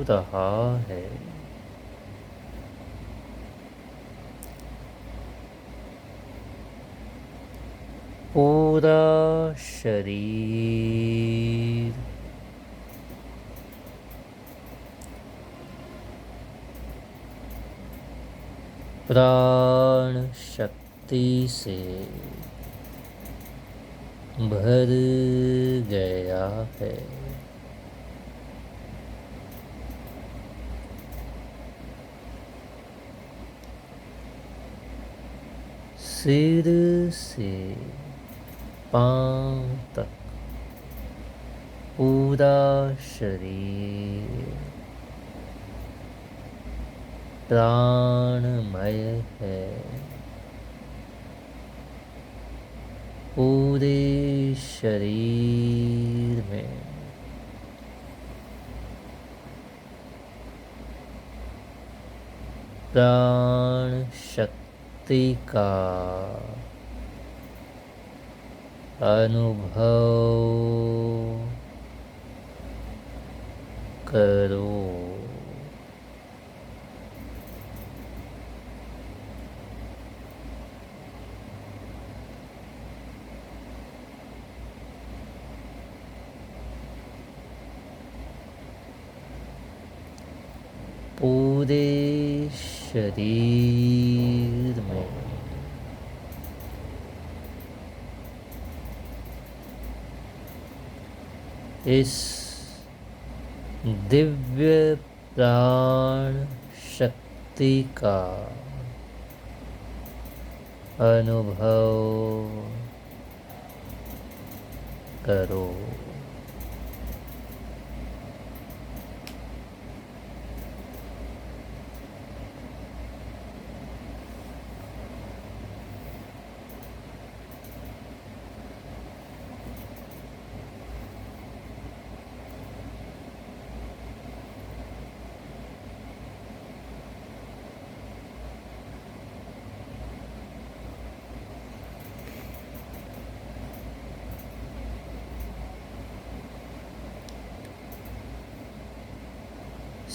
S2: रहा है। पूरा शरीर प्राण शक्ति से भर गया है। सिर से पाँव तक पूरा शरीर प्राणमय है। पूरे शरीर में प्राण शक्ति का अनुभव करो। पूरे शरीर में इस दिव्य प्राण शक्ति का अनुभव करो।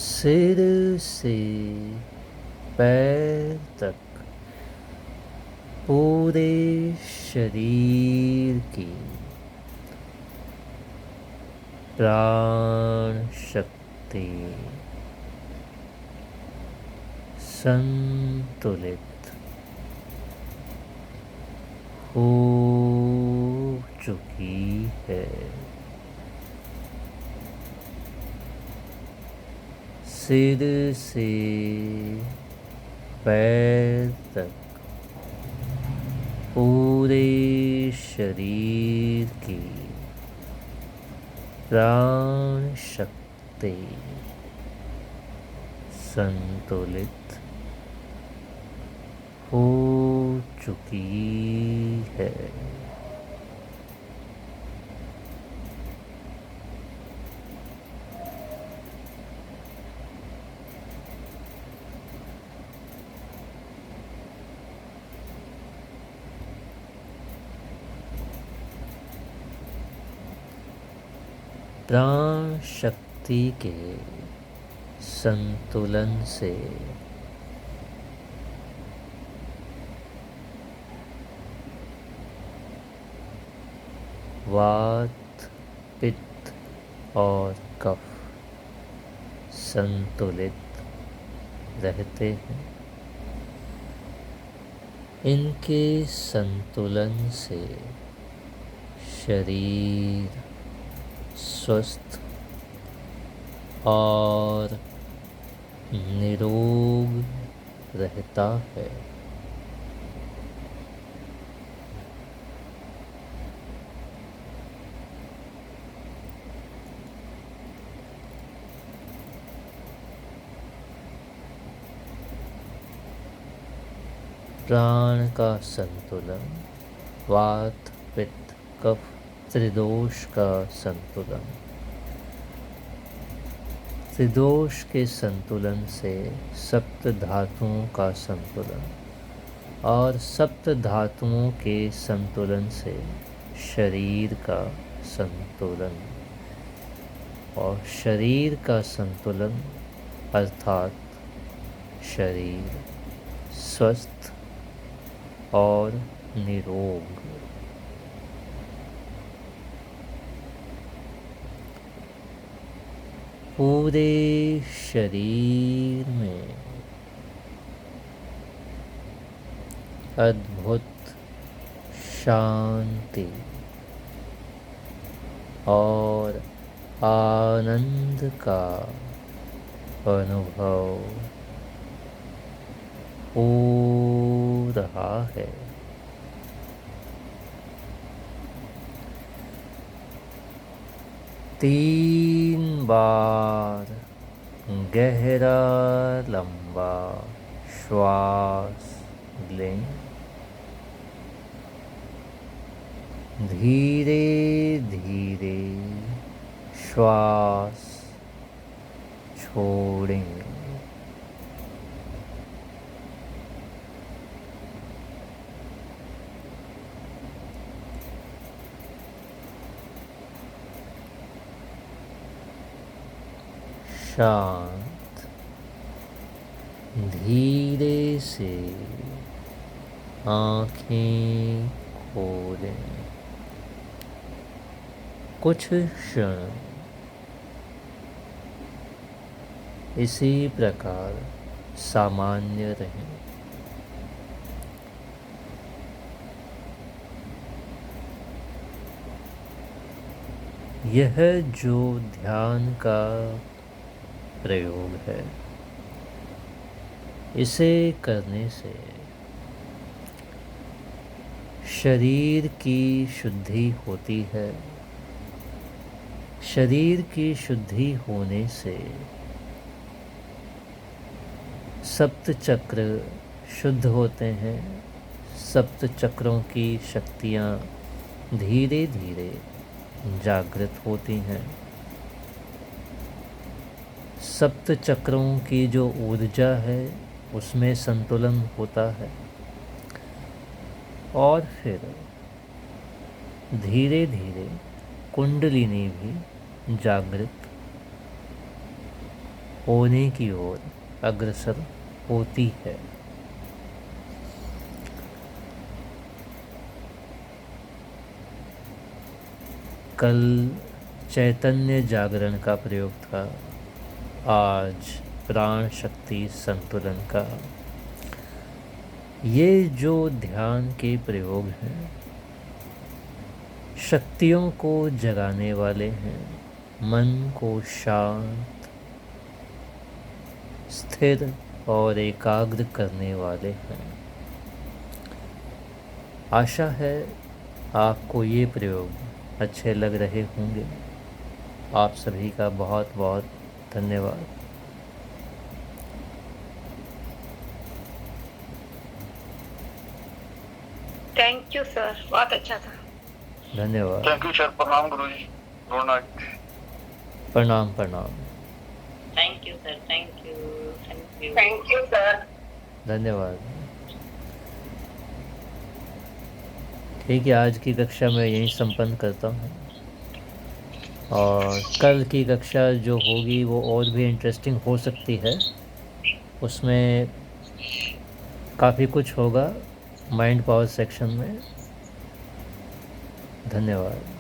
S2: सिर से पैर तक पूरे शरीर की प्राण शक्ति संतुलित हो चुकी है। सिर से पैर तक पूरे शरीर की प्राण शक्ति संतुलित हो चुकी है। प्राण शक्ति के संतुलन से वात, पित्त और कफ संतुलित रहते हैं। इनके संतुलन से शरीर स्वस्थ और निरोग रहता है। प्राण का संतुलन, वात, पित्त, कफ, त्रिदोष का संतुलन। त्रिदोष के संतुलन से सप्त धातुओं का संतुलन और सप्त धातुओं के संतुलन से शरीर का संतुलन और शरीर का संतुलन अर्थात शरीर स्वस्थ और निरोग। पूरे शरीर में अद्भुत शांति और आनंद का अनुभव हो रहा है। तीन बार गहरा लंबा श्वास लें। धीरे धीरे श्वास छोड़ें। शांत धीरे से आँखें खोलें। कुछ क्षण इसी प्रकार सामान्य रहें। यह जो ध्यान का प्रयोग है, इसे करने से शरीर की शुद्धि होती है। शरीर की शुद्धि होने से सप्त चक्र शुद्ध होते हैं। सप्त चक्रों की शक्तियाँ धीरे धीरे जागृत होती हैं। सप्त चक्रों की जो ऊर्जा है उसमें संतुलन होता है और फिर धीरे धीरे कुंडलिनी भी जागृत होने की ओर अग्रसर होती है। कल चैतन्य जागरण का प्रयोग था, आज प्राण शक्ति संतुलन का। ये जो ध्यान के प्रयोग हैं शक्तियों को जगाने वाले हैं, मन को शांत, स्थिर और एकाग्र करने वाले हैं। आशा है आपको ये प्रयोग अच्छे लग रहे होंगे। आप सभी का बहुत बहुत धन्यवाद।
S3: थैंक यू सर, बहुत अच्छा था।
S2: धन्यवाद।
S5: Thank you sir. प्रणाम गुरु जी। Good night.
S2: प्रणाम प्रणाम।
S1: Thank you sir, thank you, thank you.
S4: Thank you sir.
S2: धन्यवाद। ठीक है, आज की कक्षा मैं यहीं संपन्न करता हूँ और कल की कक्षा जो होगी वो और भी इंटरेस्टिंग हो सकती है। उसमें काफ़ी कुछ होगा माइंड पावर सेक्शन में। धन्यवाद।